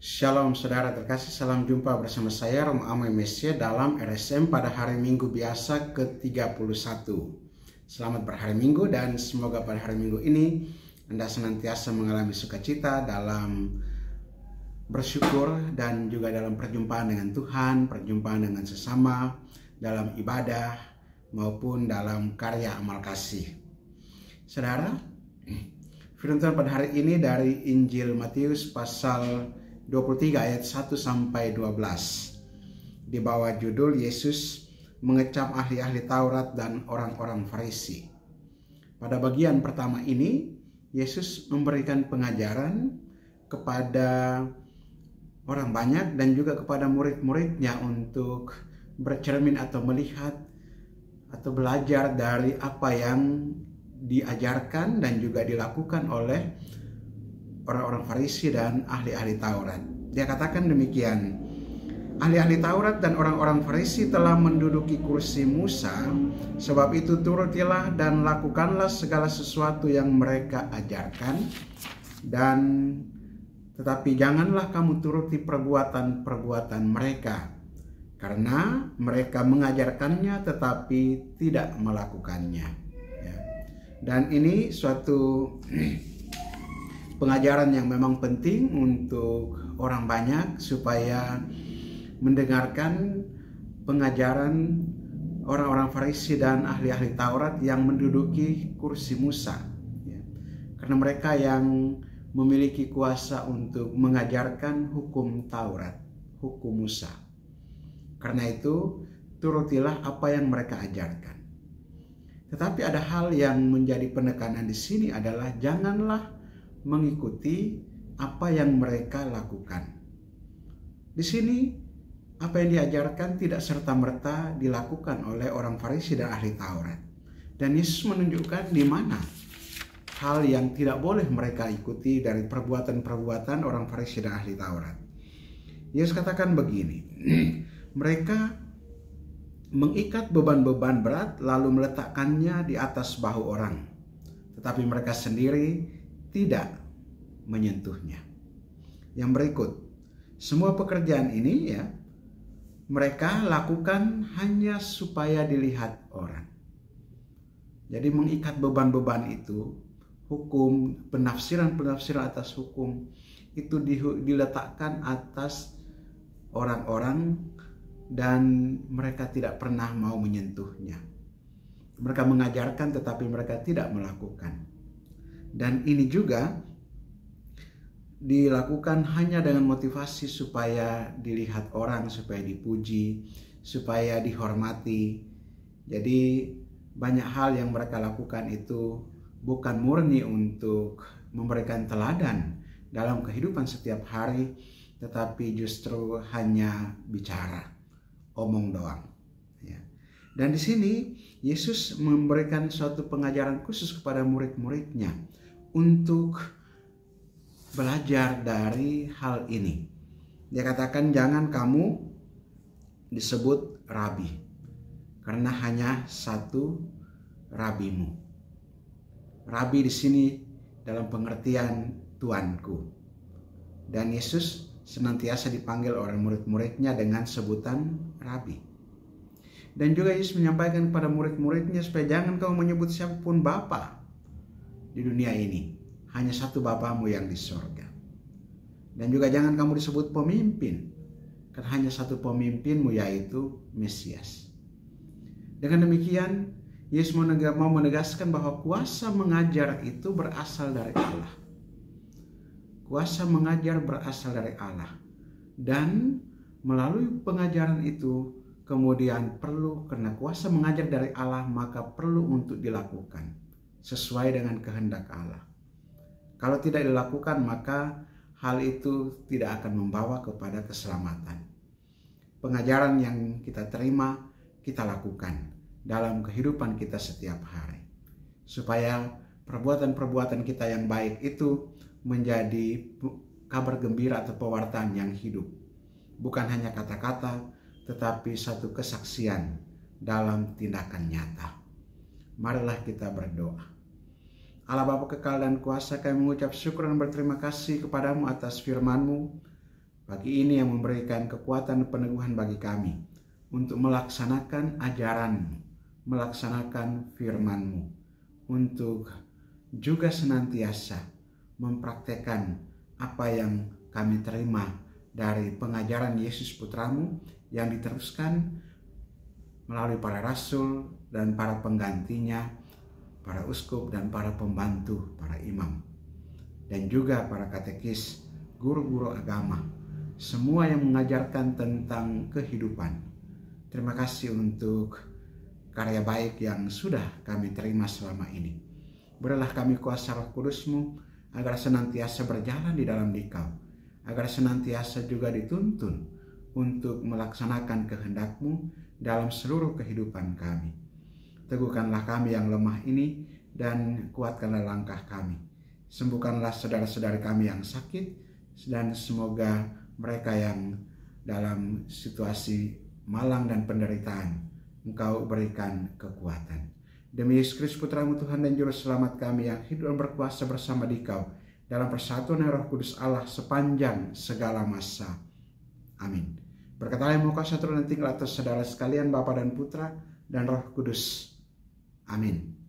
Shalom saudara terkasih, salam jumpa bersama saya Romo Amoy Mesia dalam RSM pada hari Minggu biasa ke-31. Selamat berhari Minggu dan semoga pada hari Minggu ini Anda senantiasa mengalami sukacita dalam bersyukur dan juga dalam perjumpaan dengan Tuhan, perjumpaan dengan sesama, dalam ibadah maupun dalam karya amal kasih. Saudara, firman Tuhan pada hari ini dari Injil Matius pasal 23 ayat 1 sampai 12. Di bawah judul Yesus mengecam ahli-ahli Taurat dan orang-orang Farisi. Pada bagian pertama ini, Yesus memberikan pengajaran kepada orang banyak dan juga kepada murid-muridnya untuk bercermin atau melihat atau belajar dari apa yang diajarkan dan juga dilakukan oleh orang-orang Farisi dan ahli-ahli Taurat. Dia katakan demikian, ahli-ahli Taurat dan orang-orang Farisi telah menduduki kursi Musa, sebab itu turutilah dan lakukanlah segala sesuatu yang mereka ajarkan, dan tetapi janganlah kamu turuti perbuatan-perbuatan mereka, karena mereka mengajarkannya tetapi tidak melakukannya. Dan ini suatu pengajaran yang memang penting untuk orang banyak supaya mendengarkan pengajaran orang-orang Farisi dan ahli-ahli Taurat yang menduduki kursi Musa, karena mereka yang memiliki kuasa untuk mengajarkan hukum Taurat, hukum Musa. Karena itu turutilah apa yang mereka ajarkan. Tetapi ada hal yang menjadi penekanan di sini adalah janganlah mengikuti apa yang mereka lakukan. Di sini apa yang diajarkan tidak serta-merta dilakukan oleh orang Farisi dan ahli Taurat. Dan Yesus menunjukkan di mana hal yang tidak boleh mereka ikuti dari perbuatan-perbuatan orang Farisi dan ahli Taurat. Yesus katakan begini, mereka mengikat beban-beban berat lalu meletakkannya di atas bahu orang, tetapi mereka sendiri tidak menyentuhnya. Yang berikut, semua pekerjaan ini mereka lakukan hanya supaya dilihat orang. Jadi mengikat beban-beban itu, hukum, penafsiran-penafsiran atas hukum itu diletakkan atas orang-orang dan mereka tidak pernah mau menyentuhnya. Mereka mengajarkan tetapi mereka tidak melakukan. Dan ini juga dilakukan hanya dengan motivasi supaya dilihat orang, supaya dipuji, supaya dihormati. Jadi banyak hal yang mereka lakukan itu bukan murni untuk memberikan teladan dalam kehidupan setiap hari, tetapi justru hanya bicara, omong doang. Dan di sini Yesus memberikan suatu pengajaran khusus kepada murid-muridnya untuk belajar dari hal ini. Dia katakan jangan kamu disebut rabi, karena hanya satu rabimu. Rabi di sini dalam pengertian tuanku. Dan Yesus senantiasa dipanggil oleh murid-muridnya dengan sebutan rabi. Dan juga Yesus menyampaikan kepada murid-muridnya supaya jangan kamu menyebut siapapun Bapa di dunia ini, hanya satu Bapamu yang di sorga. Dan juga jangan kamu disebut pemimpin, karena hanya satu pemimpinmu, yaitu Mesias. Dengan demikian Yesus mau menegaskan bahwa kuasa mengajar itu berasal dari Allah. Kuasa mengajar berasal dari Allah. Dan melalui pengajaran itu kemudian perlu, karena kuasa mengajar dari Allah, maka perlu untuk dilakukan sesuai dengan kehendak Allah. Kalau tidak dilakukan, maka hal itu tidak akan membawa kepada keselamatan. Pengajaran yang kita terima, kita lakukan dalam kehidupan kita setiap hari, supaya perbuatan-perbuatan kita yang baik itu menjadi kabar gembira atau pewartaan yang hidup. Bukan hanya kata-kata, tetapi satu kesaksian dalam tindakan nyata. Marilah kita berdoa. Allah Bapa kekal dan kuasa, kami mengucap syukur dan berterima kasih kepadamu atas firman-Mu. Pagi ini yang memberikan kekuatan dan peneguhan bagi kami untuk melaksanakan ajaran-Mu, melaksanakan firman-Mu, untuk juga senantiasa mempraktekkan apa yang kami terima dari pengajaran Yesus Putra-Mu yang diteruskan melalui para rasul dan para penggantinya, para uskup dan para pembantu, para imam, dan juga para katekis, guru-guru agama, semua yang mengajarkan tentang kehidupan. Terima kasih untuk karya baik yang sudah kami terima selama ini. Berilah kami kuasa Roh Kudus-Mu agar senantiasa berjalan di dalam Dikau, agar senantiasa juga dituntun untuk melaksanakan kehendak-Mu dalam seluruh kehidupan kami. Teguhkanlah kami yang lemah ini dan kuatkanlah langkah kami. Sembuhkanlah saudara-saudari kami yang sakit, dan semoga mereka yang dalam situasi malang dan penderitaan, Engkau berikan kekuatan. Demi Yesus Kristus Putra-Mu Tuhan dan Juru Selamat kami yang hidup dan berkuasa bersama Dikau dalam persatuan Roh Kudus Allah sepanjang segala masa. Amin. Berkatalah yang muka satu dan tinggal atas saudara sekalian, Bapa dan Putra dan Roh Kudus. Amin.